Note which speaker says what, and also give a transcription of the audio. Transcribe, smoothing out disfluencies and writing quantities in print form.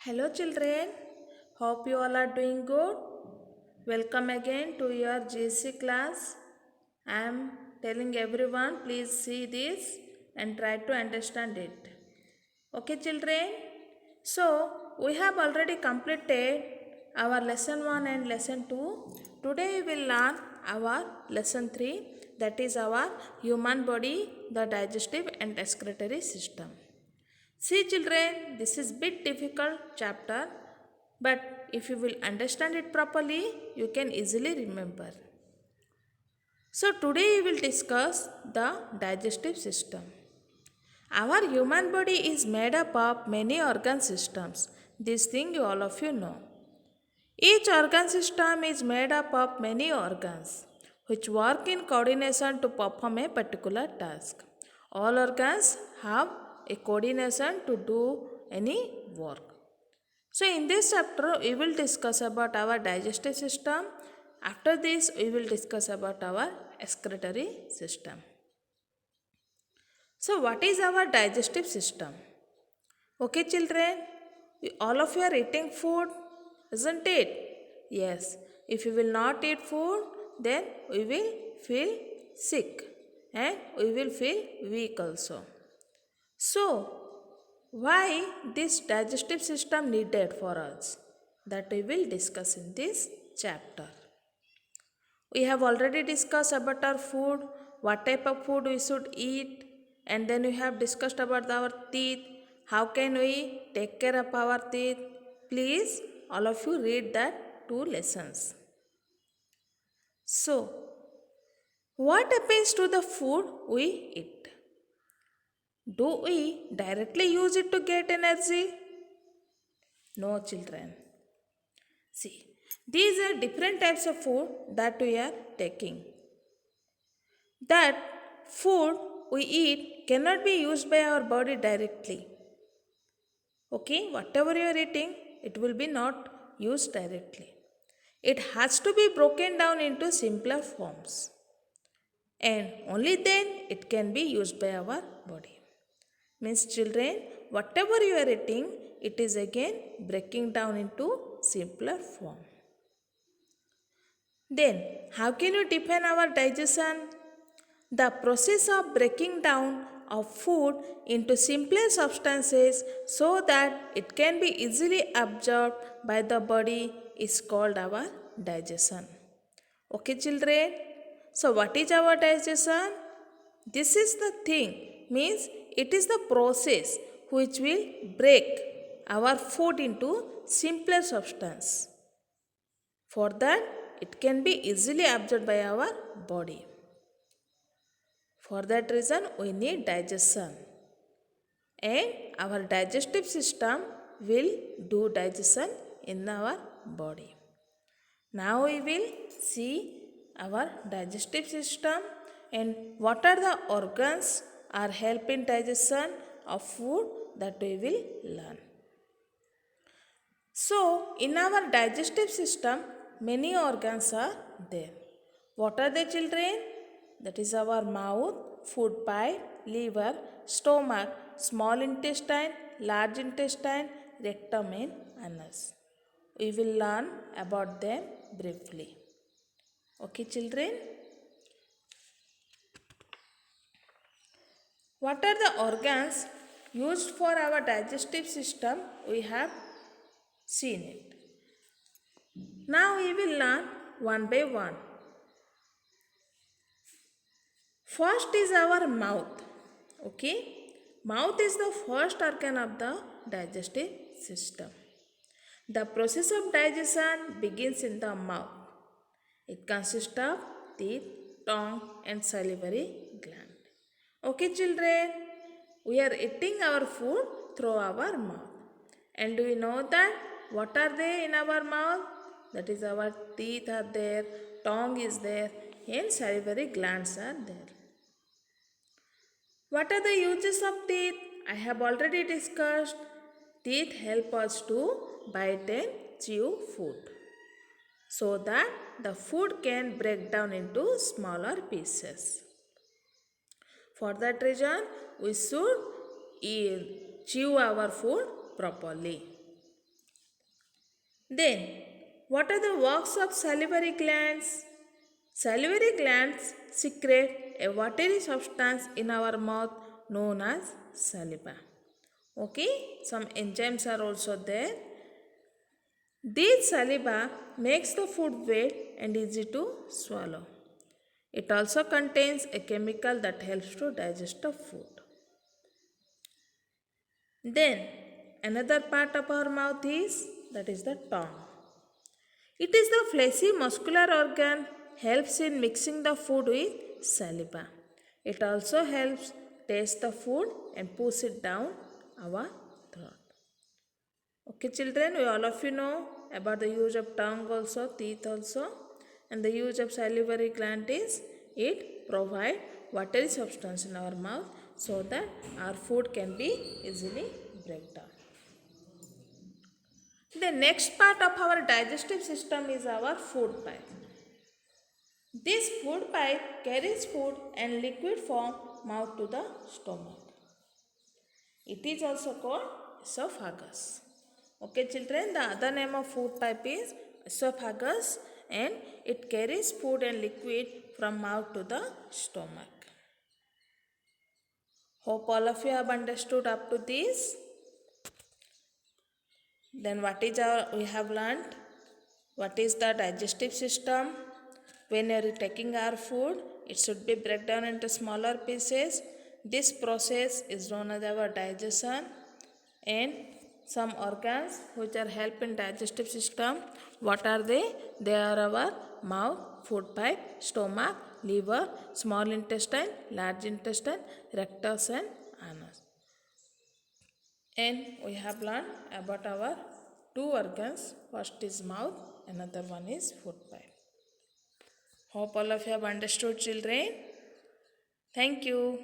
Speaker 1: Hello, children. Hope you all are doing good. Welcome again to your GC class. I am telling everyone, please see this and try to understand it. Okay, children. So, we have already completed our lesson 1 and lesson 2. Today, we will learn our lesson 3, that is our human body, the digestive and excretory system. See children, this is bit difficult chapter, but if you will understand it properly, you can easily remember. So today we will discuss the digestive system. Our human body is made up of many organ systems. This thing you all of you know. Each organ system is made up of many organs which work in coordination to perform a particular task. All organs have a coordination to do any work. So in this chapter we will discuss about our digestive system. After this we will discuss about our excretory system. So what is our digestive system? Okay children, all of you are eating food, isn't it? Yes, if you will not eat food, then we will feel sick and we will feel weak also. So, why this digestive system needed for us? That we will discuss in this chapter. We have already discussed about our food, what type of food we should eat, and then we have discussed about our teeth, how can we take care of our teeth. Please, all of you read that two lessons. So, what happens to the food we eat? Do we directly use it to get energy? No, children. See, these are different types of food that we are taking. That food we eat cannot be used by our body directly. Okay, whatever you are eating, it will be not used directly. It has to be broken down into simpler forms. And only then it can be used by our body. Means children, whatever you are eating, it is again breaking down into simpler form. Then, how can you define our digestion? The process of breaking down of food into simpler substances so that it can be easily absorbed by the body is called our digestion. Okay, children? So, what is our digestion? This is the thing, means it is the process which will break our food into simpler substance. For that, it can be easily absorbed by our body. For that reason, we need digestion. And our digestive system will do digestion in our body. Now we will see our digestive system and what are the organs are help in digestion of food that we will learn. So, in our digestive system, many organs are there. What are they, children? That is our mouth, food pipe, liver, stomach, small intestine, large intestine, rectum and anus. We will learn about them briefly. Okay, children? What are the organs used for our digestive system? We have seen it. Now we will learn one by one. First is our mouth. Okay? Mouth is the first organ of the digestive system. The process of digestion begins in the mouth. It consists of teeth, tongue and salivary gland. Okay children, we are eating our food through our mouth. And do we know that what are they in our mouth? That is our teeth are there, tongue is there and salivary glands are there. What are the uses of teeth? I have already discussed. Teeth help us to bite and chew food so that the food can break down into smaller pieces. For that reason, we should chew our food properly. Then, what are the works of salivary glands? Salivary glands secrete a watery substance in our mouth known as saliva. Okay, some enzymes are also there. This saliva makes the food wet and easy to swallow. It also contains a chemical that helps to digest the food. Then another part of our mouth is that is the tongue. It is the fleshy muscular organ helps in mixing the food with saliva. It also helps taste the food and push it down our throat. Okay children, we all of you know about the use of tongue also, teeth also, and the use of salivary gland is it provide watery substance in our mouth so that our food can be easily break down. The next part of our digestive system is our food pipe. This food pipe carries food and liquid from mouth to the stomach. It is also called esophagus. Okay children, the other name of food pipe is esophagus and it carries food and liquid from mouth to the stomach. Hope all of you have understood up to this. Then we have learned what is the digestive system. When you are taking our food, it should be break down into smaller pieces. This process is known as our digestion. And some organs which are help in digestive system, what are they? They are our mouth, food pipe, stomach, liver, small intestine, large intestine, rectus and anus. And we have learned about our two organs. First is mouth, another one is food pipe. Hope all of you have understood children. Thank you.